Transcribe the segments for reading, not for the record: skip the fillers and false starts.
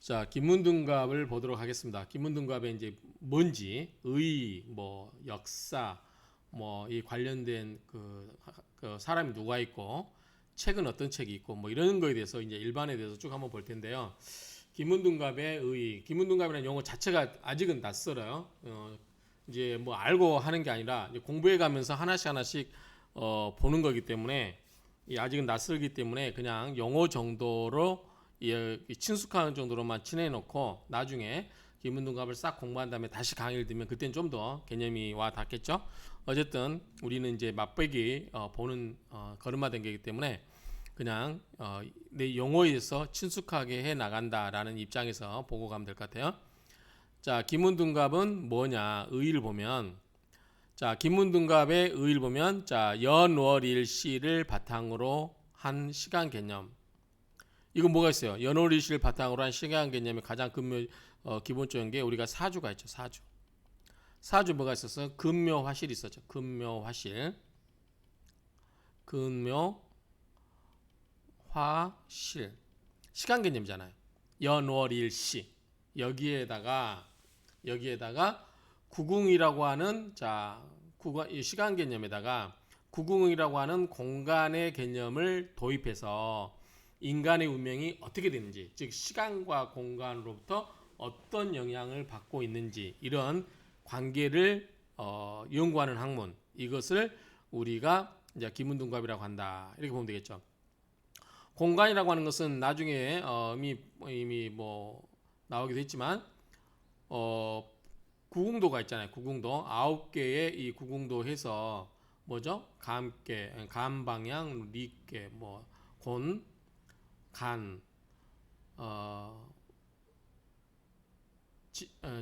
자, 김문등갑을 보도록 하겠습니다. 김문등갑의 이제 뭔지, 의, 뭐 역사, 뭐 이 관련된 그 사람이 누가 있고, 책은 어떤 책이 있고, 뭐 이런 거에 대해서 이제 일반에 대해서 쭉 한번 볼 텐데요. 김문등갑의 의, 김문등갑이라는 용어 자체가 아직은 낯설어요. 이제 뭐 알고 하는 게 아니라 이제 공부해 가면서 하나씩 하나씩 보는 거기 때문에 아직은 낯설기 때문에 그냥 용어 정도로 친숙한 정도로만 친해놓고 나중에 기문등갑을 싹 공부한 다음에 다시 강의를 들으면 그때는 좀 더 개념이 와 닿겠죠. 어쨌든 우리는 이제 맛보기 보는 걸음마된 거기 때문에 그냥 내 용어에서 친숙하게 해 나간다라는 입장에서 보고 가면 될 것 같아요. 자, 기문등갑은 뭐냐? 의의를 보면 자, 김문등갑의 의의를 보면 자, 연월일시를 바탕으로 한 시간 개념. 이건 뭐가 있어요? 연월일시를 바탕으로 한 시간 개념의 가장 기본적인 게 우리가 사주가 있죠. 사주. 사주 뭐가 있었어? 금묘화실이 있었죠. 금묘화실. 금묘화실. 시간 개념이잖아요. 연월일시. 여기에다가 구궁이라고 하는 시간 개념에다가 구궁이라고 하는 공간의 개념을 도입해서 인간의 운명이 어떻게 되는지, 즉 시간과 공간으로부터 어떤 영향을 받고 있는지 이런 관계를 연구하는 학문, 이것을 우리가 이제 기문등갑이라고 한다, 이렇게 보면 되겠죠. 공간이라고 하는 것은 나중에 이미 뭐 나오기도 했지만 구궁도가 있잖아요. 구궁도 9개의 이 구궁도 해서 뭐죠? 감계, 감방향, 리계, 뭐 곤, 간, 어,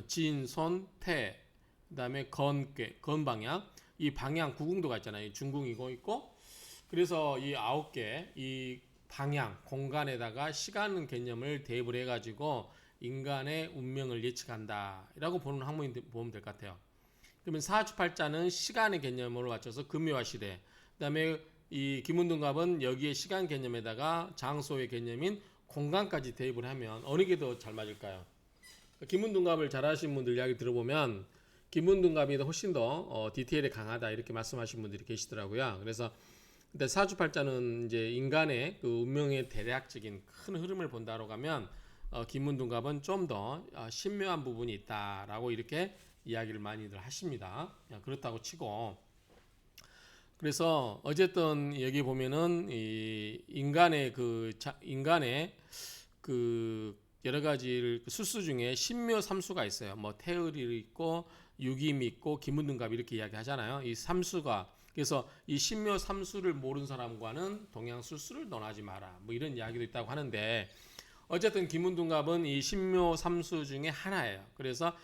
진, 손, 태, 그다음에 건계, 건방향. 이 방향 구궁도가 있잖아요. 중궁이고 있고. 그래서 이 9개 이 방향, 공간에다가 시간 개념을 대입을 해가지고 인간의 운명을 예측한다라고 보는 학문이 보면 될 것 같아요. 그러면 사주팔자는 시간의 개념으로 맞춰서 금요와 시대. 그다음에 이 기문등갑은 여기에 시간 개념에다가 장소의 개념인 공간까지 대입을 하면 어느 게 더 잘 맞을까요? 기문등갑을 잘 하시는 분들 이야기 들어보면 기문등갑이 훨씬 더 디테일에 강하다 이렇게 말씀하시는 분들이 계시더라고요. 그래서 근데 사주팔자는 이제 인간의 그 운명의 대략적인 큰 흐름을 본다로 가면 기문등갑은 좀 더 신묘한 부분이 있다라고 이렇게 이야기를 많이들 하십니다. 그렇다고 치고 그래서 어쨌든 여기 보면은 이 인간의 그 여러 가지 술수 중에 신묘 삼수가 있어요. 뭐 태을이 있고 육임이 있고 기문등갑 이렇게 이야기하잖아요. 이 삼수가 그래서 이 신묘 삼수를 모르는 사람과는 동양 술수를 논하지 마라. 뭐 이런 이야기도 있다고 하는데 어쨌든 기문등갑은 이 신묘 삼수 중에 하나예요. 그래서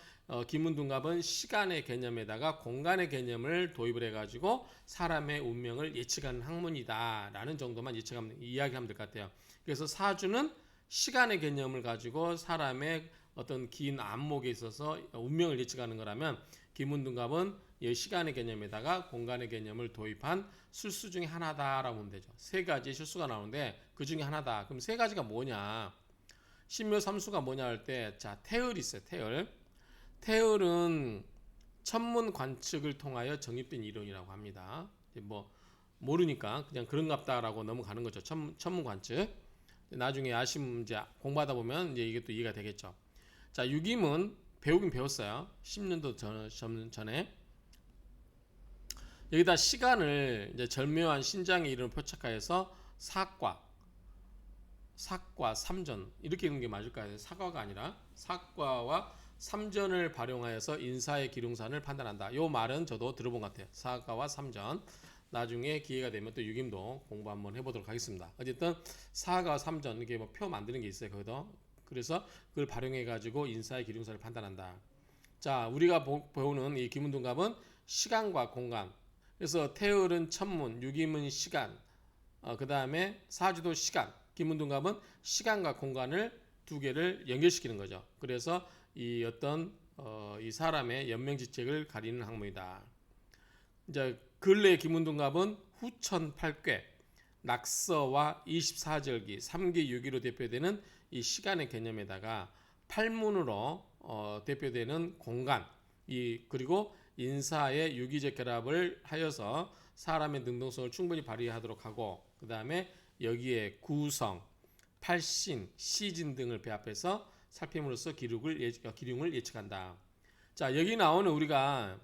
기문등갑은 시간의 개념에다가 공간의 개념을 도입을 해가지고 사람의 운명을 예측하는 학문이다라는 정도만 이야기하면 될 것 같아요. 그래서 사주는 시간의 개념을 가지고 사람의 어떤 긴 안목에 있어서 운명을 예측하는 거라면 기문등갑은 이 시간의 개념에다가 공간의 개념을 도입한 술수 중에 하나다라고 보면 되죠. 세 가지 실수가 나오는데 그 중에 하나다. 그럼 세 가지가 뭐냐? 신묘 삼수가 뭐냐 할 때, 자, 태을이 있어요. 태을은 천문 관측을 통하여 정립된 이론이라고 합니다. 뭐 모르니까 그냥 그런갑다라고 넘어가는 거죠. 천문 관측. 나중에 이제 공부하다 보면 이제 이게 또 이해가 되겠죠. 자, 유김은 배우긴 배웠어요. 10년도 전에. 여기다 시간을 이제 절묘한 신장의 이론을 표착하여서 사과, 삼전 이렇게 읽는 게 맞을까요? 사과가 아니라 사과와 삼전을 발용하여서 인사의 기륭산을 판단한다. 이 말은 저도 들어본 것 같아요. 사과와 삼전. 나중에 기회가 되면 또 유김도 공부 한번 해보도록 하겠습니다. 어쨌든 사과, 삼전 이게 뭐 표 만드는 게 있어요. 거기도. 그래서 그걸 발용해 가지고 인사의 기륭산을 판단한다. 자, 우리가 배우는 이 기문등갑은 시간과 공간. 그래서 태을은 천문, 유김은 시간, 그 다음에 사주도 시간, 기문등갑은 시간과 공간을 두 개를 연결시키는 거죠. 그래서 이 어떤 이 사람의 연명지책을 가리는 학문이다. 이제 근래 기문등갑은 후천 8괴, 낙서와 24절기, 3기 6기로 대표되는 이 시간의 개념에다가 팔문으로 대표되는 공간, 그리고 인사의 유기적 결합을 하여서 사람의 능동성을 충분히 발휘하도록 하고, 그 다음에 여기에 구성, 팔신, 시진 등을 배합해서 살핌으로써 기륭을 예측한다. 자, 여기 나오는 우리가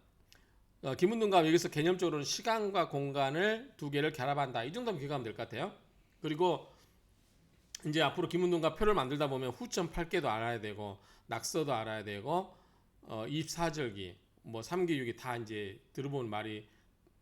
기문등갑 여기서 개념적으로는 시간과 공간을 두 개를 결합한다. 이 정도면 기억하면 될 것 같아요. 그리고 이제 앞으로 기문등갑 표를 만들다 보면 후점 8개도 알아야 되고 낙서도 알아야 되고 24절기 뭐 3기 6기 다 이제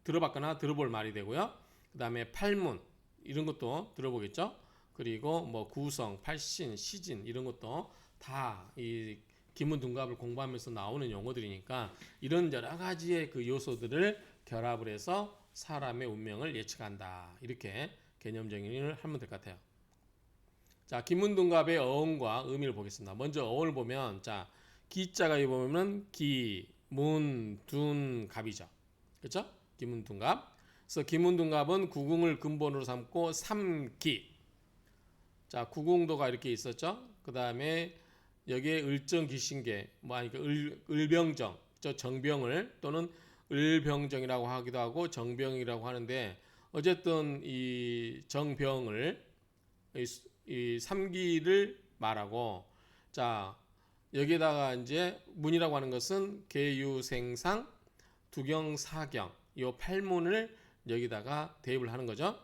들어봤거나 들어볼 말이 되고요. 그다음에 팔문 이런 것도 들어보겠죠. 그리고 뭐 구성, 팔신, 시진 이런 것도 다 이 기문등갑을 공부하면서 나오는 용어들이니까 이런 여러 가지의 그 요소들을 결합을 해서 사람의 운명을 예측한다. 이렇게 개념 정의를 하면 될 것 같아요. 자, 기문등갑의 어원과 의미를 보겠습니다. 먼저 어원을 보면, 자, 기자가 여기 보면은 기, 문, 둔, 갑이죠. 그렇죠? 기문등갑. 그래서 기문등갑은 구궁을 근본으로 삼고 삼기. 자, 구궁도가 이렇게 있었죠. 그 다음에 여기에 을정기신계, 을병정, 정병을 또는 을병정이라고 하기도 하고 정병이라고 하는데 어쨌든 이 정병을 이 삼기를 말하고, 자, 여기에다가 이제 문이라고 하는 것은 계유생상 두경사경 이 팔문을 여기다가 대입을 하는 거죠.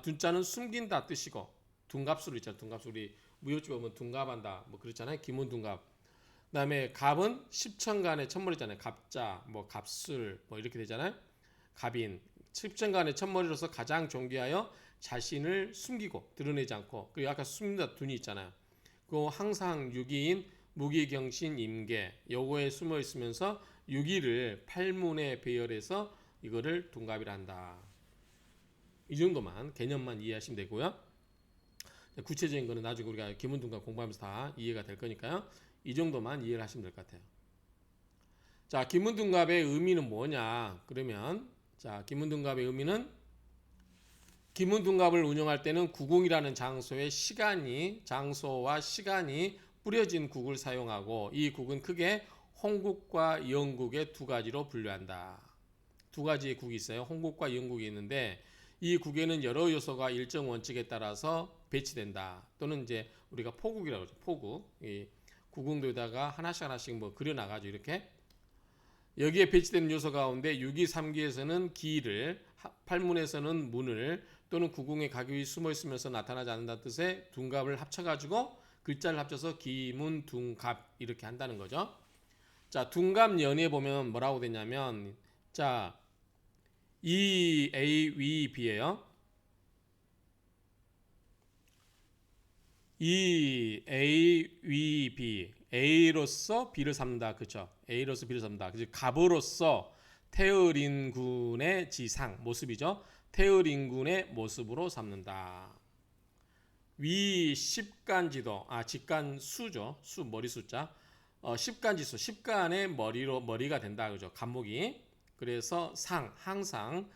둔자는 숨긴다 뜻이고, 둔갑수로 있잖아요. 둔갑수 우리 무협지 보면 둔갑한다 뭐 그렇잖아요. 기문둔갑. 그다음에 갑은 십천간의 첫머리잖아요. 갑자, 뭐 갑술 뭐 이렇게 되잖아요. 갑인 십천간의 첫머리로서 가장 존귀하여 자신을 숨기고 드러내지 않고, 그리고 아까 숨긴다 둔이 있잖아요. 그 항상 유기인 무기경신 임계 요거에 숨어 있으면서 유기를 팔문에 배열해서 이거를 둔갑이라 한다. 이 정도만 개념만 이해하시면 되고요. 구체적인 거는 나중에 우리가 기문둔갑 공부하면서 다 이해가 될 거니까요. 이 정도만 이해를 하시면 될 것 같아요. 자, 기문둔갑의 의미는 뭐냐? 그러면 자, 기문둔갑의 의미는 기문둔갑을 운영할 때는 구궁이라는 장소와 시간이 뿌려진 국을 사용하고, 이 국은 크게 홍국과 영국의 두 가지로 분류한다. 두 가지의 국이 있어요. 홍국과 영국이 있는데 이 국에는 여러 요소가 일정 원칙에 따라서 배치된다. 또는 이제 우리가 포국이라고 하죠. 포국. 이 구궁도에다가 하나씩 뭐 그려놔가지고 이렇게 여기에 배치되는 요소 가운데 6기, 3기에서는 기를, 팔문에서는 문을, 또는 구궁의 가격이 숨어 있으면서 나타나지 않는다는 뜻의 둔갑을 합쳐가지고 글자를 합쳐서 기문 둔갑 이렇게 한다는 거죠. 자, 둔갑 연에 보면 뭐라고 되냐면, 자, E, A, V, B예요. E, A, V, B. A로서 B를 삼는다. 그렇죠? A로서 B를 삼는다. 그래서 갑으로서 태을인군의 지상, 모습이죠. 태을인군의 모습으로 삼는다. 위 십간지도, 직간수죠. 머리 숫자. 십간지수, 십간의 머리가 된다. 그죠? 갑목이. 그래서 항상,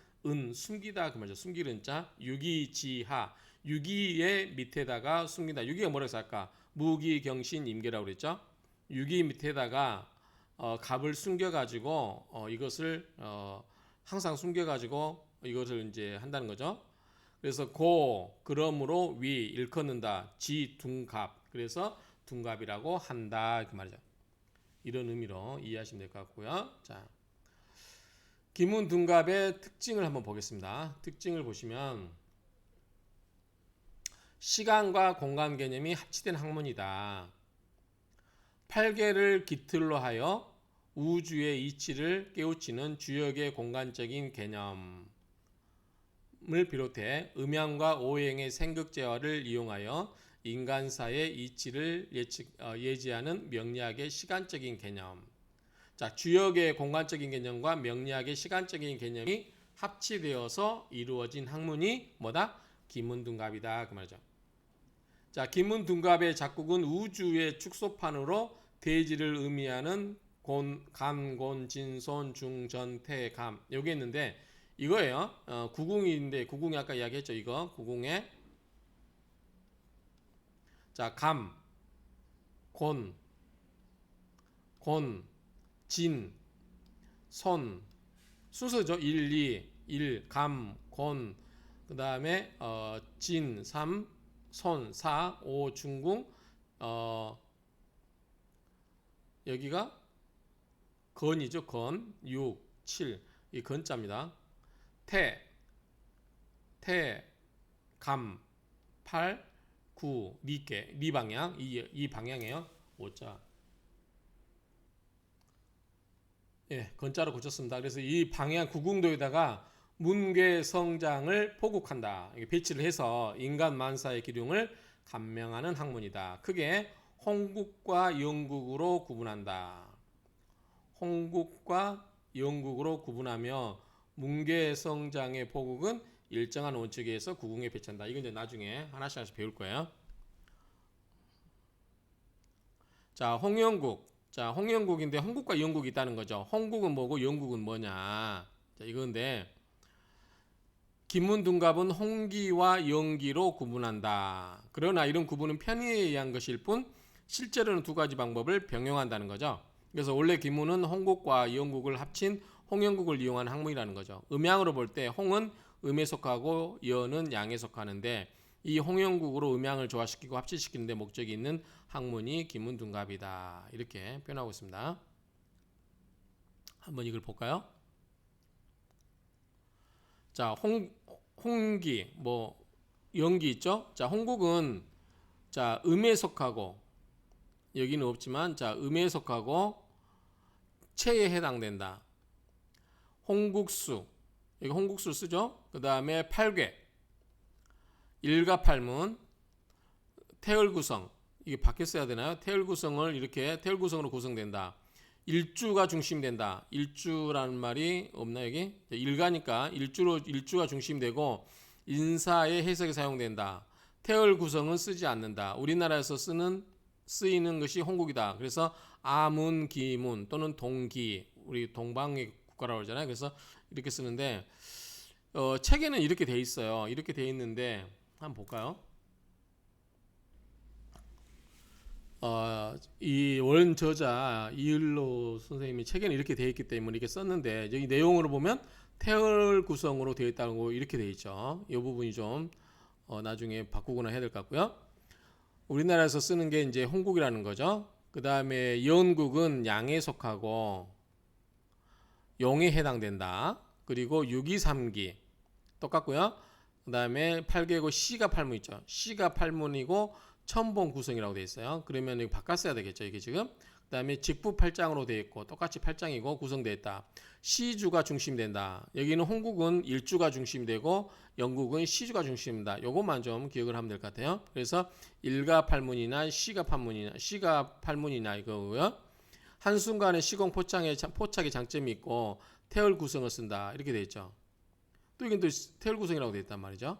숨기다 그 말이죠. 숨기는 자, 유기지하, 유기의 밑에다가 숨긴다. 유기가 뭐라고 해서 아까 무기경신 임계라고 그랬죠. 유기 밑에다가 갑을 숨겨가지고 이것을 항상 숨겨가지고 이것을 이제 한다는 거죠. 그래서 그러므로 위 일컫는다. 둔갑. 그래서 둔갑이라고 한다 그 말이죠. 이런 의미로 이해하시면 될 것 같고요. 자, 기문둔갑의 특징을 한번 보겠습니다. 특징을 보시면 시간과 공간 개념이 합치된 학문이다. 8개를 기틀로 하여 우주의 이치를 깨우치는 주역의 공간적인 개념을 비롯해 음양과 오행의 생극재화를 이용하여 인간사의 이치를 예지하는 명리학의 시간적인 개념. 자, 주역의 공간적인 개념과 명리학의 시간적인 개념이 합치되어서 이루어진 학문이 뭐다? 기문둔갑이다 그 말이죠. 자, 기문둔갑의 작곡은 우주의 축소판으로 대지를 의미하는 감, 곤, 진손, 중, 전, 태, 감 여기 있는데 이거예요. 구궁인데 구궁이 아까 이야기했죠. 이거 구궁에 자, 감, 곤, 곤, 진, 손, 순서죠. 1, 2, 1, 감, 곤, 그 다음에 진, 3, 손, 4, 5, 중궁, 여기가 건이죠. 건, 6, 7, 이 건자입니다. 태, 감, 8, 9, 리께, 리 방향, 이 방향이에요. 5자. 예, 건자로 고쳤습니다. 그래서 이 방향 구궁도에다가 문괴성장을 포국한다. 배치를 해서 인간 만사의 기륭을 감명하는 학문이다. 크게 홍국과 영국으로 구분한다. 홍국과 영국으로 구분하며 문괴성장의 포국은 일정한 원칙에 의해서 구궁에 배치한다. 이건 이제 나중에 하나씩 배울 거예요. 자, 홍영국. 자, 홍영국인데 홍국과 영국이 있다는 거죠. 홍국은 뭐고 영국은 뭐냐. 자, 이건데 김문둔갑은 홍기와 영기로 구분한다. 그러나 이런 구분은 편의에 의한 것일 뿐 실제로는 두 가지 방법을 병용한다는 거죠. 그래서 원래 김문은 홍국과 영국을 합친 홍영국을 이용한 학문이라는 거죠. 음양으로 볼 때 홍은 음에 속하고 여는 양에 속하는데 이 홍영국으로 음양을 조화시키고 합치시키는 데 목적이 있는 학문이 김문둔갑이다. 이렇게 표현하고 있습니다. 한번 이걸 볼까요? 자, 홍기, 영기 있죠? 자, 홍국은 자, 음에 속하고 여기는 없지만 자, 음에 속하고 체에 해당된다. 홍국수, 여기 홍국수를 쓰죠? 그 다음에 팔괘, 일가팔문, 태을구성, 이게 밖에 써야 되나요? 태을구성을 이렇게 태을구성으로 구성된다. 일주가 중심된다. 일주라는 말이 없나 여기? 일가니까 일주가 중심되고 인사의 해석에 사용된다. 태을구성은 쓰지 않는다. 우리나라에서 쓰이는 것이 홍국이다. 그래서 아문, 기문 또는 동기, 우리 동방의 국가라고 그러잖아요. 그래서 이렇게 쓰는데 책에는 이렇게 돼 있어요. 이렇게 돼 있는데 한번 볼까요? 이 원저자 이을로 선생님이 책에는 이렇게 되어 있기 때문에 이렇게 썼는데 여기 내용으로 보면 태을 구성으로 되어 있다고 이렇게 되어 있죠. 이 부분이 좀 나중에 바꾸거나 해야 될 것 같고요. 우리나라에서 쓰는 게 이제 홍국이라는 거죠. 그 다음에 영국은 양에 속하고 용에 해당된다. 그리고 6기 3기 똑같고요. 그 다음에 8개고 C가 8문 있죠. C가 8문이고 첨봉 구성이라고 되어 있어요. 그러면 이거 바꿨어야 되겠죠. 이게 지금. 그 다음에 직부 8장으로 되어 있고 똑같이 8장이고 구성되어 있다. C주가 중심된다. 여기는 홍국은 일주가 중심되고 영국은 C주가 중심입니다. 요것만 좀 기억을 하면 될 것 같아요. 그래서 일가 8문이나 C가 8문이나 이거고요. 한순간에 시공 포착의 장점이 있고 태열 구성을 쓴다. 이렇게 되어 있죠. 또 이건 또 태열 구성이라고 되어 있단 말이죠.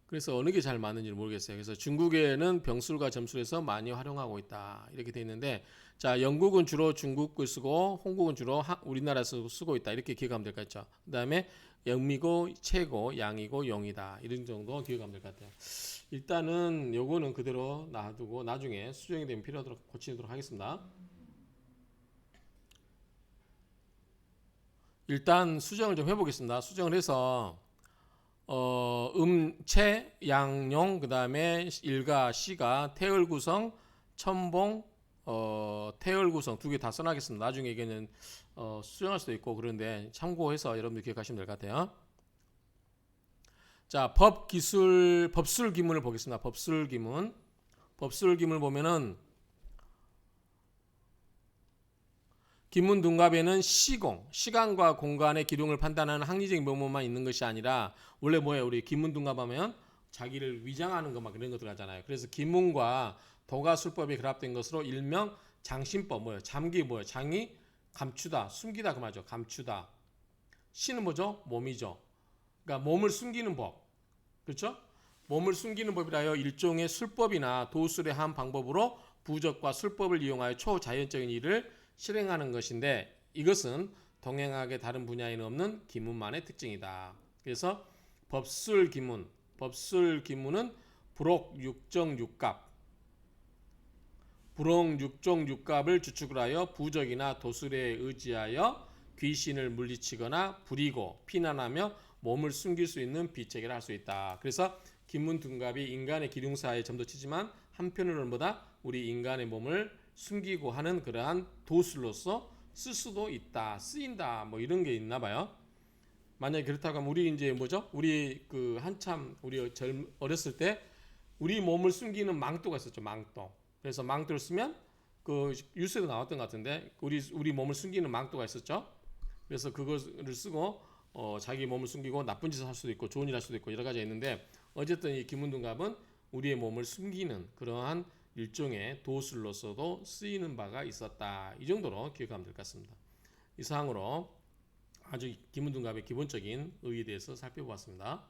그래서 어느 게 잘 맞는지 모르겠어요. 그래서 중국에는 병술과 점술에서 많이 활용하고 있다. 이렇게 되어 있는데 자, 영국은 주로 중국을 쓰고 홍국은 주로 우리나라에서 쓰고 있다. 이렇게 기억하면 될 것 같죠. 그 다음에 영미고 채고 양이고 용이다. 이런 정도 기억하면 될 것 같아요. 일단은 요거는 그대로 놔두고 나중에 수정이 되면 필요하도록 고치도록 하겠습니다. 일단 수정을 좀 해보겠습니다. 수정을 해서 채, 양용, 그 다음에 일가, 시가, 태을 구성, 첨봉, 태을 구성 두 개 다 써놔겠습니다. 나중에 이게는 수정할 수도 있고 그런데 참고해서 여러분들 기억하시면 될 것 같아요. 자, 법술 기문을 보겠습니다. 법술 기문 보면은 김문둔갑에는 시간과 공간의 기륭을 판단하는 합리적인 명목만 있는 것이 아니라 원래 뭐예요? 우리 김문둔갑하면 자기를 위장하는 것 막 이런 것들 하잖아요. 그래서 김문과 도가술법이 결합된 것으로 일명 장신법 뭐예요? 잠기 뭐예요? 장이 감추다, 숨기다 그 말이죠. 감추다. 시는 뭐죠? 몸이죠. 그러니까 몸을 숨기는 법. 그렇죠? 몸을 숨기는 법이라여 일종의 술법이나 도술의 한 방법으로 부적과 술법을 이용하여 초자연적인 일을 실행하는 것인데 이것은 동행하게 다른 분야에는 없는 기문만의 특징이다. 그래서 법술 기문은 불옥 육정 육갑, 불옥 육정 육갑을 주축을 하여 부적이나 도술에 의지하여 귀신을 물리치거나 부리고 피난하며 몸을 숨길 수 있는 비책이라 할 수 있다. 그래서 김문둔갑이 인간의 기둥사에 점도 치지만 한편으로는 뭐다? 우리 인간의 몸을 숨기고 하는 그러한 도술로서 쓸 수도 있다, 쓰인다, 뭐 이런 게 있나 봐요. 만약에 그렇다고 하면 우리 이제 뭐죠? 우리 그 한참 우리 어렸을 때 우리 몸을 숨기는 망토가 있었죠, 망토. 그래서 망토를 쓰면 그 뉴스에도 나왔던 것 같은데 우리 몸을 숨기는 망토가 있었죠. 그래서 그거를 쓰고 자기 몸을 숨기고 나쁜 짓을 할 수도 있고 좋은 일 할 수도 있고 여러 가지가 있는데 어쨌든 이 김문둔갑은 우리의 몸을 숨기는 그러한 일종의 도술로서도 쓰이는 바가 있었다. 이 정도로 기억하면 될 것 같습니다. 이상으로 아주 김문둔갑의 기본적인 의의에 대해서 살펴보았습니다.